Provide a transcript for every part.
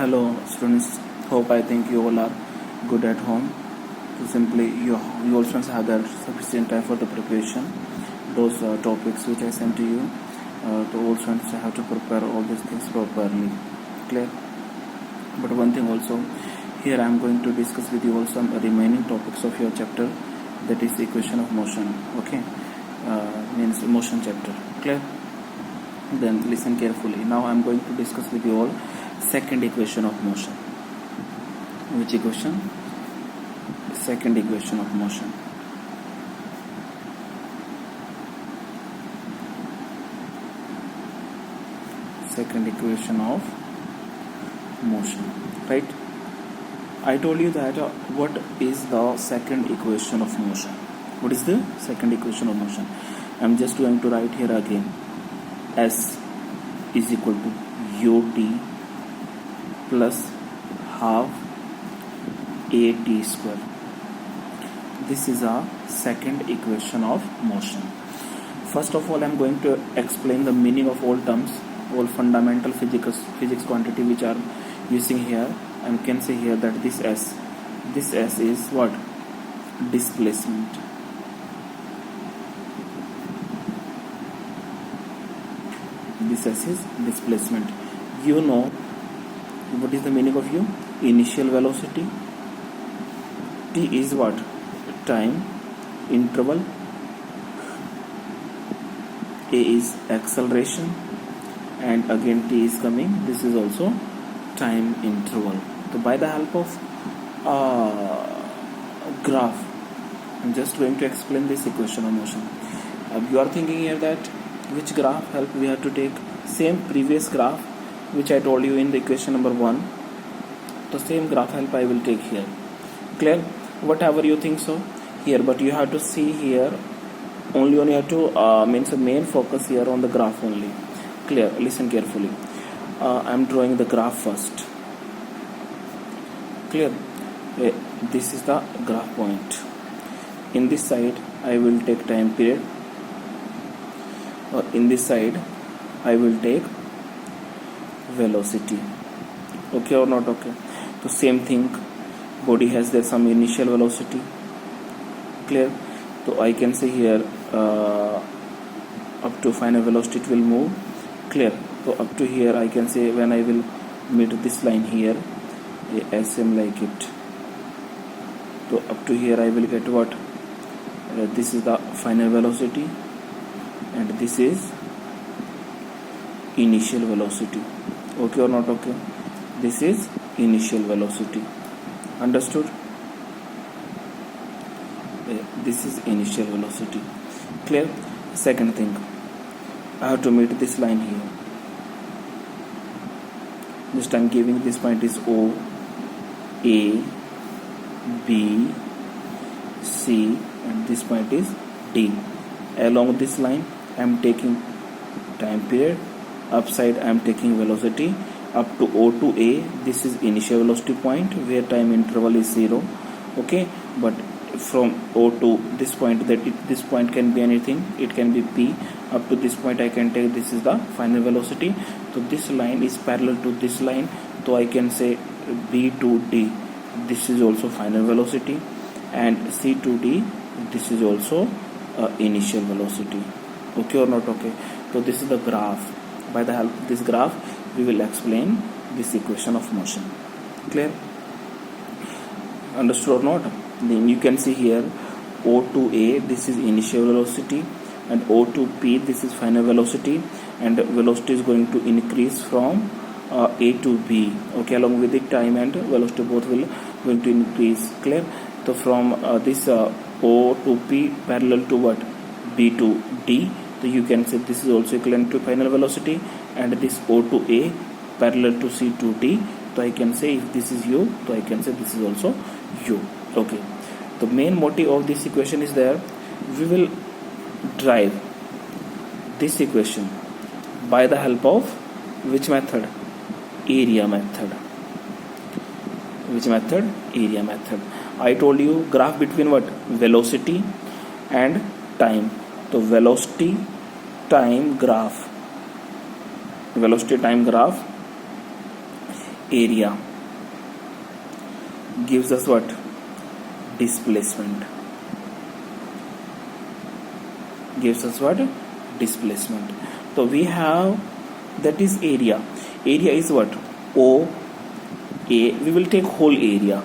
Hello students, hope I think you all are good at home. So simply you also have that sufficient time for the preparation. Those topics which I sent to you, the all students have to prepare all these things properly. Clear? But one thing also, here I am going to discuss with you all some remaining topics of your chapter, that is equation of motion. Okay, means motion chapter. Clear? Then listen carefully. Now I am going to discuss with you all second equation of motion. Which equation? Second equation of motion. Second equation of motion, right? I told you that what is the second equation of motion? What is the second equation of motion? I am just going to write here again. S is equal to ut plus half at square. This is a second equation of motion. First of all, I am going to explain the meaning of all terms, all fundamental physics quantity which are using here. I can say here that this S is what? Displacement. This S is displacement. You know what is the meaning of U? Initial velocity. T is what? Time interval. A is acceleration, and again T is coming. This is also time interval. So by the help of graph, I'm just going to explain this equation of motion. You are thinking here that which graph help we have to take? Same previous graph which I told you in the equation number 1. The same graph help I will take here. Clear? Whatever you think so here, but you have to see here only you have to means the main focus here on the graph only. Clear? Listen carefully. I am drawing the graph first. Clear? This is the graph point. In this side I will take time period, or in this side I will take velocity. Okay or not okay? So same thing, body has there some initial velocity. Clear? So I can say here up to final velocity it will move. Clear? So up to here I can say when I will meet this line here, SM like it. So up to here I will get what? This is the final velocity, and this is initial velocity. Okay or not okay? This is initial velocity. Understood? This is initial velocity. Clear? Second thing, I have to meet this line here. Just I am giving this point is O, A, B, C, and this point is D. Along this line I am taking time period, upside I am taking velocity. Up to O to A, this is initial velocity point where time interval is 0. Okay, but from O to this point, this point can be anything, it can be P. Up to this point I can take this is the final velocity. So this line is parallel to this line, so I can say B to D, this is also final velocity, and C to D, this is also initial velocity. Okay or not okay? So this is the graph. By the help of this graph we will explain this equation of motion. Clear? Understood or not? Then you can see here O to A, this is initial velocity, and O to P, this is final velocity, and velocity is going to increase from A to B. Okay, along with the time and velocity both will going to increase. Clear? So from this O to P parallel to what? B to D. So you can say this is also equivalent to final velocity, and this O to A parallel to C to D. So I can say if this is U, so I can say this is also U. Okay. The main motive of this equation is there. We will drive this equation by the help of which method? Area method. Which method? Area method. I told you graph between what? Velocity and time. So velocity time graph area gives us what? Displacement. Gives us what? Displacement. So we have, that is area. Area is what? O A. We will take whole area.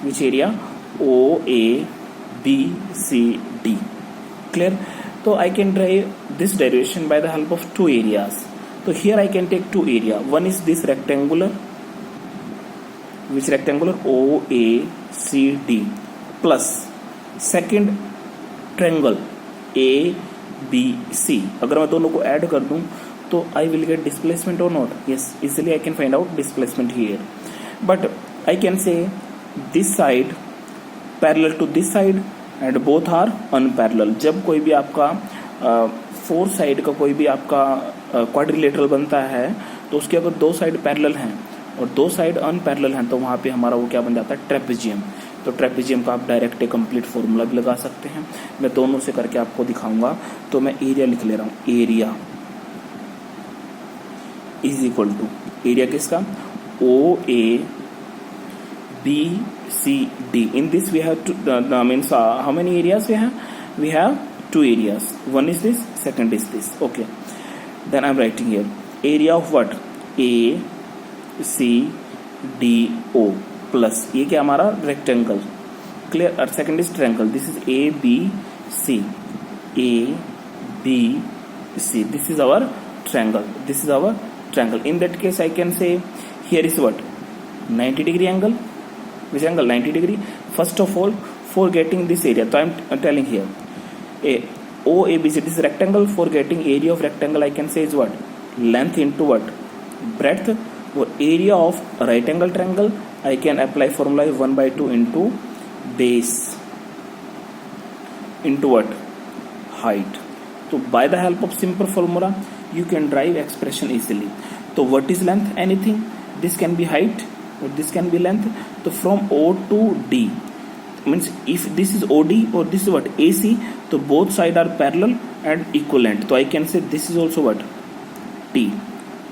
Which area? O A B C D. Clear? So I can derive this derivation by the help of two areas. So here I can take two area. One is this rectangular. Which rectangular? OACD plus second triangle ABC. अगर मैं दोनों को add कर दूं तो I will get displacement or not? Yes, easily I can find out displacement here. But I can say this side parallel to this side and both are unparallel. जब कोई भी आपका फोर साइड का कोई भी आपका क्वाड्रिलेटरल बनता है तो उसके अगर दो साइड पैरेलल हैं और दो साइड अनपैरेलल हैं तो वहाँ पे हमारा वो क्या बन जाता है? ट्रेपेजियम. तो ट्रेपेजियम का आप डायरेक्ट एक कंप्लीट फॉर्मूला भी लगा सकते हैं. मैं दोनों से करके आपको दिखाऊंगा. तो मैं एरिया लिख ले रहा हूँ. Area is equal to, area किसका? OABCD. In this we have means how many areas we have? We have two areas. One is this, second is this. Okay. Then I'm writing here area of what? ACDO plus ये क्या हमारा? Rectangle. Clear? और second is triangle. This is ABC. ABC. This is our triangle. This is our triangle. In that case I can say here is what? 90 degree angle. Which angle? 90 degree. First of all, for getting this area, so I'm telling here OABC, this is rectangle. For getting area of rectangle I can say is what? Length into what? Breadth. For area of right angle triangle I can apply formula 1/2 into base into what? Height. So by the help of simple formula you can derive expression easily. So what is length? Anything. This can be height or this can be length. So from O to D means if this is OD or this is what? AC, so both sides are parallel and equivalent. So I can say this is also what? T.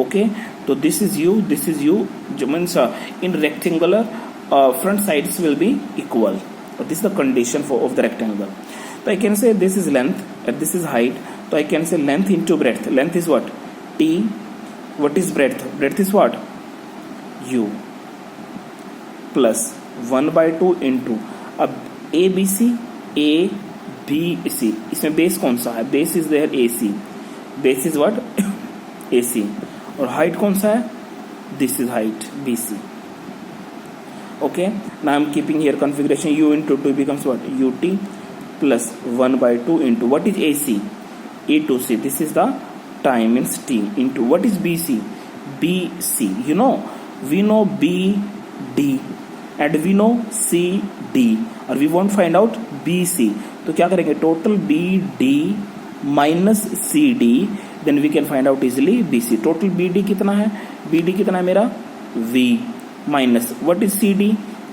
Okay. So this is U, this is U, means in rectangular front sides will be equal. So this is the condition of the rectangle. So I can say this is length and this is height. So I can say length into breadth. Length is what? T. What is breadth? Breadth is what? U plus 1/2 into अब ABC ABC, इसमें base कौन सा है? Base is there AC. Base is what? AC. और height कौन सा है? This is height BC. Okay, now I'm keeping here configuration U into 2 becomes what? UT plus 1/2 into what is AC? A to C. This is the time means T into what is BC? BC. You know, we know BD and we know CD और we want find out BC. तो क्या करेंगे? Total BD minus CD, then we can find out easily BC. Total BD कितना है? BD कितना है मेरा? V minus what is CD?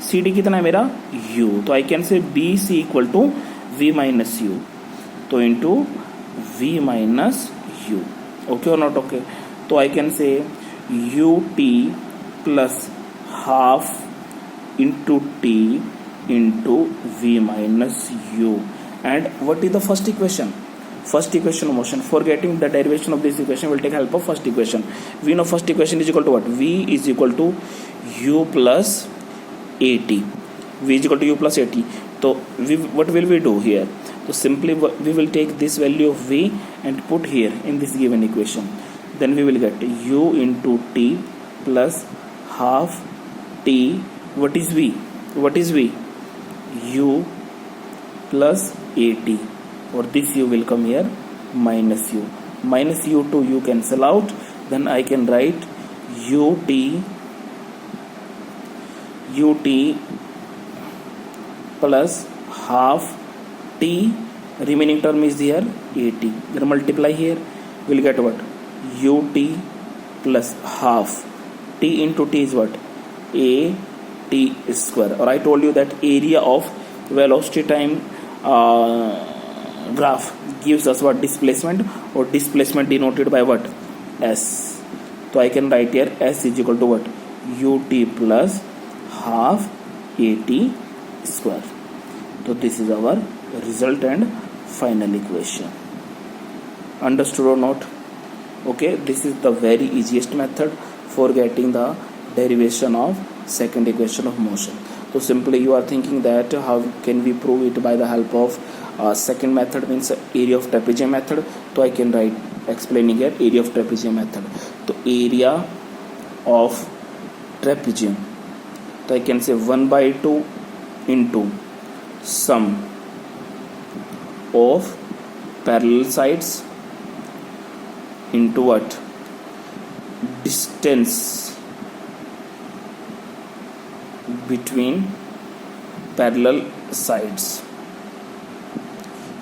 CD कितना है मेरा? U. तो I can say BC equal to V minus U. तो into V minus U. Okay or not okay? तो I can say UT plus half into T into V minus U. And what is the first equation? First equation of motion. For getting the derivation of this equation, we'll take help of first equation. We know first equation is equal to what? V is equal to U plus AT. V is equal to U plus AT. So what will we do here? So simply we will take this value of V and put here in this given equation. Then we will get U into T plus half T. What is V? What is V? U plus AT. Or this U will come here minus U. Minus U to U cancel out. Then I can write UT plus half T. Remaining term is here AT. Then multiply here. We'll get what? UT plus half T into T is what? AT square. Or I told you that area of velocity time graph gives us what? Displacement, or displacement denoted by what? S. So I can write here S is equal to what? ut plus half at square. So this is our result and final equation. Understood or not? Okay, this is the very easiest method for getting the derivation of second equation of motion. So simply you are thinking that how can we prove it by the help of second method, means area of trapezium method. So I can write explaining here area of trapezium method. So area of trapezium, so I can say 1/2 into sum of parallel sides into what? Distance between parallel sides.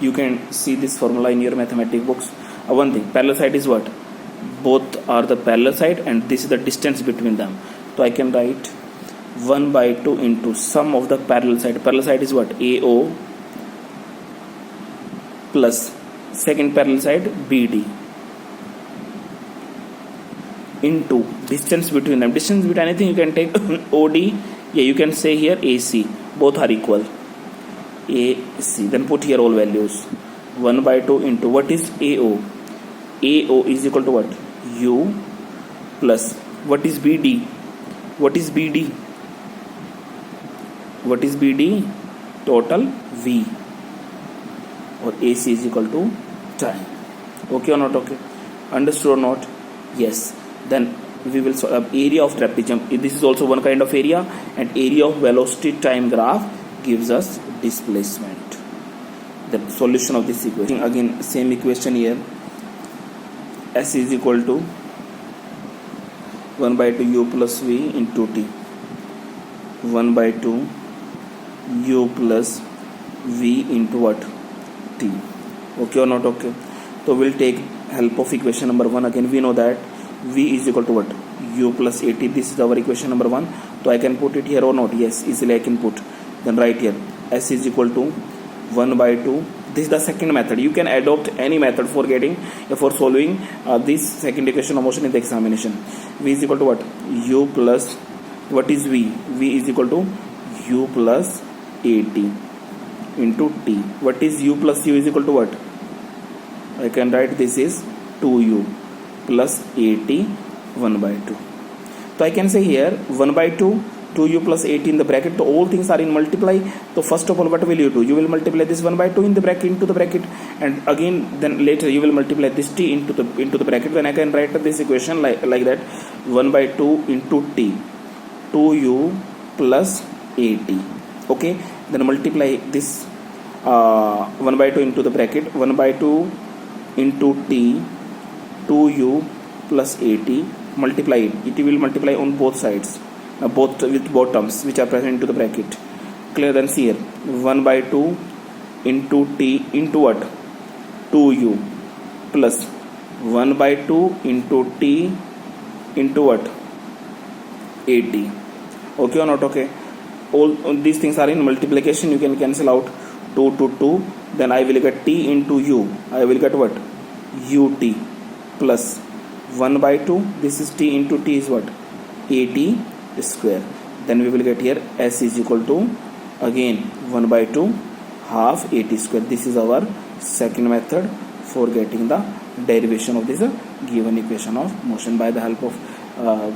You can see this formula in your mathematics books. One thing, parallel side is what? Both are the parallel side and this is the distance between them. So I can write 1/2 into sum of the parallel side. Parallel side is what? AO plus second parallel side BD into distance between them. Distance between anything you can take OD. Yeah, you can say here AC. Both are equal. AC. Then put here all values. 1/2 into what is AO? AO is equal to what? U plus what is BD? What is BD? What is BD? Total V. Or AC is equal to time. Okay or not? Okay. Understood or not? Yes. Then we will solve area of trapezium. This is also one kind of area, and area of velocity time graph gives us displacement. The solution of this equation, again same equation here. S is equal to 1/2 U plus V into T. 1/2 U plus V into what? T. Okay or not? Okay. So we'll take help of equation number 1. Again we know that V is equal to what? U plus AT. This is our equation number 1. So I can put it here or not? Yes, easily I can put. Then write here S is equal to 1/2. This is the second method. You can adopt any method for getting for solving this second equation of motion in the examination. V is equal to what? U plus what is V? V is equal to U plus AT into T. What is U plus U is equal to what? I can write this is 2U plus AT 1/2. So I can say here 1/2 2U plus 8 in the bracket. So all things are in multiply. So first of all, what will you do? You will multiply this 1/2 in the bracket into the bracket, and again then later you will multiply this T into the bracket. Then I can write this equation like that: 1/2 into T, 2U plus 80. Okay. Then multiply this 1/2 into the bracket, 1/2 into T, 2U plus 80. Multiply it. It will multiply on both sides. Both with both terms which are present into the bracket. Clear? Then see here 1/2 into T into what? 2U plus 1/2 into T into what? 80. Okay or not? Okay. All these things are in multiplication. You can cancel out 2 to 2. Then I will get T into U. I will get what? UT plus 1/2. This is T into T is what? 80 square. Then we will get here S is equal to again 1/2 half 80 square. This is our second method for getting the derivation of this given equation of motion. By the help of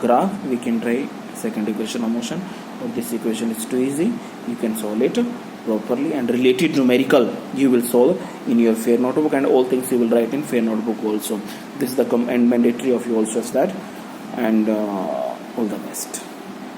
graph we can try second equation of motion, but this equation is too easy. You can solve it properly, and related numerical you will solve in your fair notebook, and all things you will write in fair notebook also. This is the and mandatory of you also, that, and all the best.